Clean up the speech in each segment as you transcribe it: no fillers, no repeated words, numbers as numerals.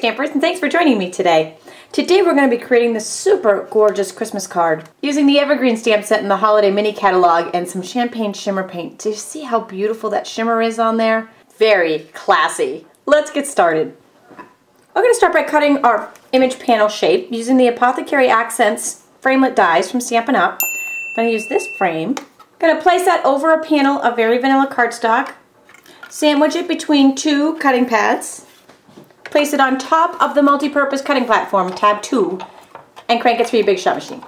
Stampers, and thanks for joining me today. Today we're going to be creating this super gorgeous Christmas card using the Evergreen stamp set in the Holiday Mini Catalog and some champagne shimmer paint. Do you see how beautiful that shimmer is on there? Very classy. Let's get started. We're going to start by cutting our image panel shape using the Apothecary Accents framelit dies from Stampin' Up. I'm going to use this frame. I'm going to place that over a panel of very vanilla cardstock. Sandwich it between two cutting pads. Place it on top of the multi-purpose cutting platform, tab 2, and crank it through your Big Shot machine.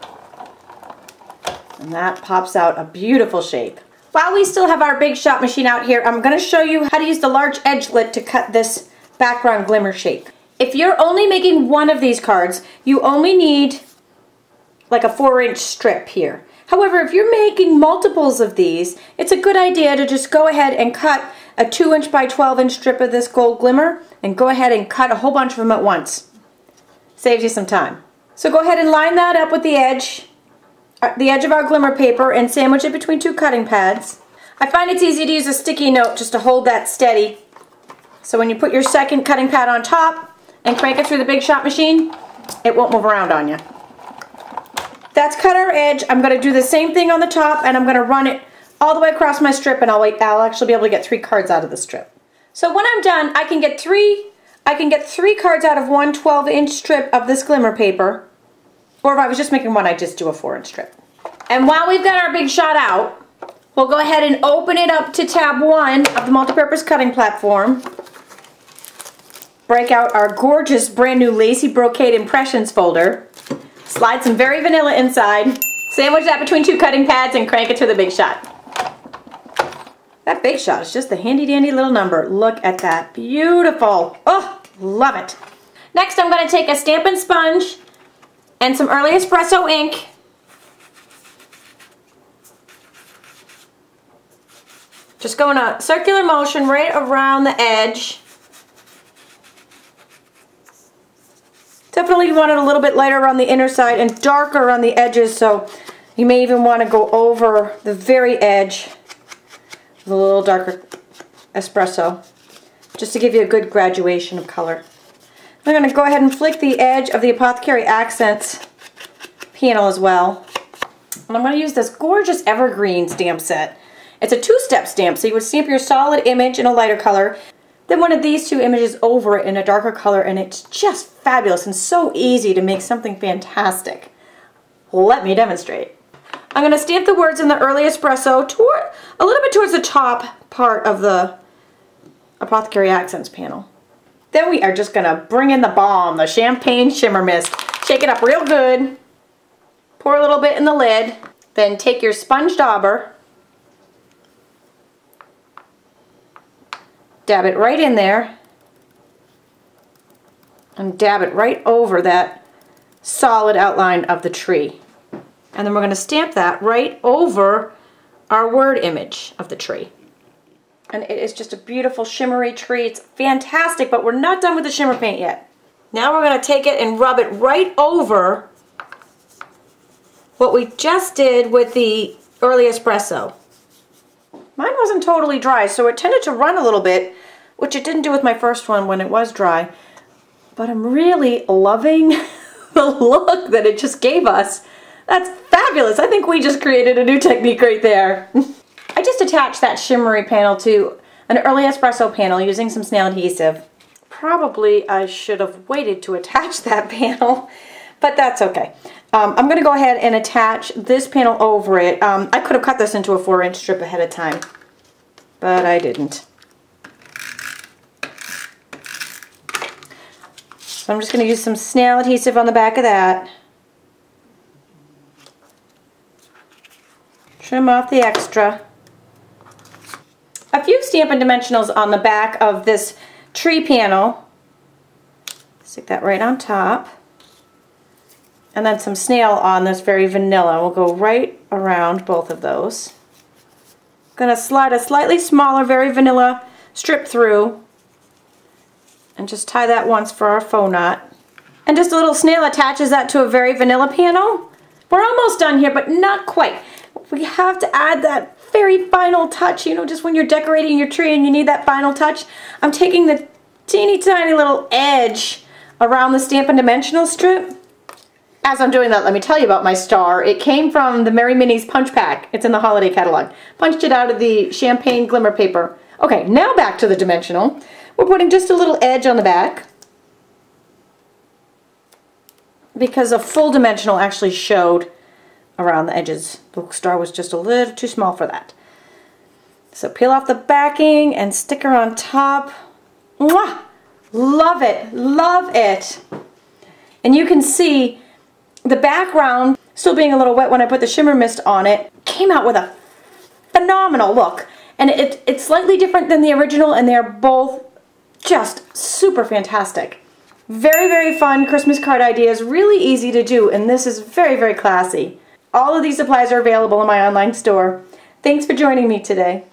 And that pops out a beautiful shape. While we still have our Big Shot machine out here, I'm going to show you how to use the large edgelet to cut this background glimmer shape. If you're only making one of these cards, you only need like a 4-inch strip here. However, if you're making multiples of these, it's a good idea to just go ahead and cut a 2-inch by 12-inch strip of this gold glimmer and go ahead and cut a whole bunch of them at once. Saves you some time. So go ahead and line that up with the edge of our glimmer paper and sandwich it between two cutting pads. I find it's easy to use a sticky note just to hold that steady. So when you put your second cutting pad on top and crank it through the Big Shot machine, it won't move around on you. That's cut our edge. I'm going to do the same thing on the top, and I'm going to run it all the way across my strip, and I'll actually be able to get 3 cards out of the strip. So when I'm done, I can get three cards out of one 12-inch strip of this glimmer paper. Or if I was just making one, I'd just do a 4-inch strip. And while we've got our Big Shot out, we'll go ahead and open it up to tab 1 of the multipurpose cutting platform. Break out our gorgeous brand new Lacy Brocade Impressions folder. Slide some very vanilla inside. Sandwich that between two cutting pads and crank it through the Big Shot. That Big Shot is just a handy dandy little number. Look at that. Beautiful. Oh, love it. Next I'm going to take a Stampin' sponge and some early espresso ink. Just go in a circular motion right around the edge. Definitely want it a little bit lighter around the inner side and darker on the edges, so you may even want to go over the very edge with a little darker espresso, just to give you a good graduation of color. I'm going to go ahead and flick the edge of the Apothecary Accents panel as well. And I'm going to use this gorgeous Evergreen stamp set. It's a 2-step stamp, so you would stamp your solid image in a lighter color, then one of these 2 images over it in a darker color, and it's just fabulous and so easy to make something fantastic. Let me demonstrate. I'm going to stamp the words in the early espresso a little bit towards the top part of the Apothecary Accents panel. Then we are just going to bring in the balm, the champagne shimmer mist. Shake it up real good. Pour a little bit in the lid. Then take your sponge dauber. Dab it right in there and dab it right over that solid outline of the tree. And then we're going to stamp that right over our word image of the tree. And it is just a beautiful shimmery tree. It's fantastic, but we're not done with the shimmer paint yet. Now we're going to take it and rub it right over what we just did with the early espresso. Mine wasn't totally dry, so it tended to run a little bit, which it didn't do with my first one when it was dry. But I'm really loving the look that it just gave us. That's fabulous. I think we just created a new technique right there. I just attached that shimmery panel to an early espresso panel using some snail adhesive. Probably I should have waited to attach that panel, but that's okay. I'm going to go ahead and attach this panel over it. I could have cut this into a 4-inch strip ahead of time, but I didn't. So I'm just going to use some snail adhesive on the back of that. Trim off the extra. A few Stampin' Dimensionals on the back of this tree panel. Stick that right on top. And then some snail on this very vanilla. We'll go right around both of those. I'm going to slide a slightly smaller, very vanilla strip through and just tie that once for our faux knot. And just a little snail attaches that to a very vanilla panel. We're almost done here, but not quite. We have to add that very final touch, you know, just when you're decorating your tree and you need that final touch. I'm taking the teeny tiny little edge around the Stampin' dimensional strip. As I'm doing that, let me tell you about my star. It came from the Merry Minis punch pack. It's in the holiday catalog. Punched it out of the champagne glimmer paper. Okay, now back to the dimensional. We're putting just a little edge on the back, because a full dimensional actually showed around the edges. The star was just a little too small for that. So peel off the backing and sticker on top. Mwah! Love it, love it. And you can see the background, still being a little wet when I put the shimmer mist on it, came out with a phenomenal look. And it's slightly different than the original, and they're both just super fantastic. Very, very fun Christmas card ideas, really easy to do, and this is very, very classy. All of these supplies are available in my online store. Thanks for joining me today.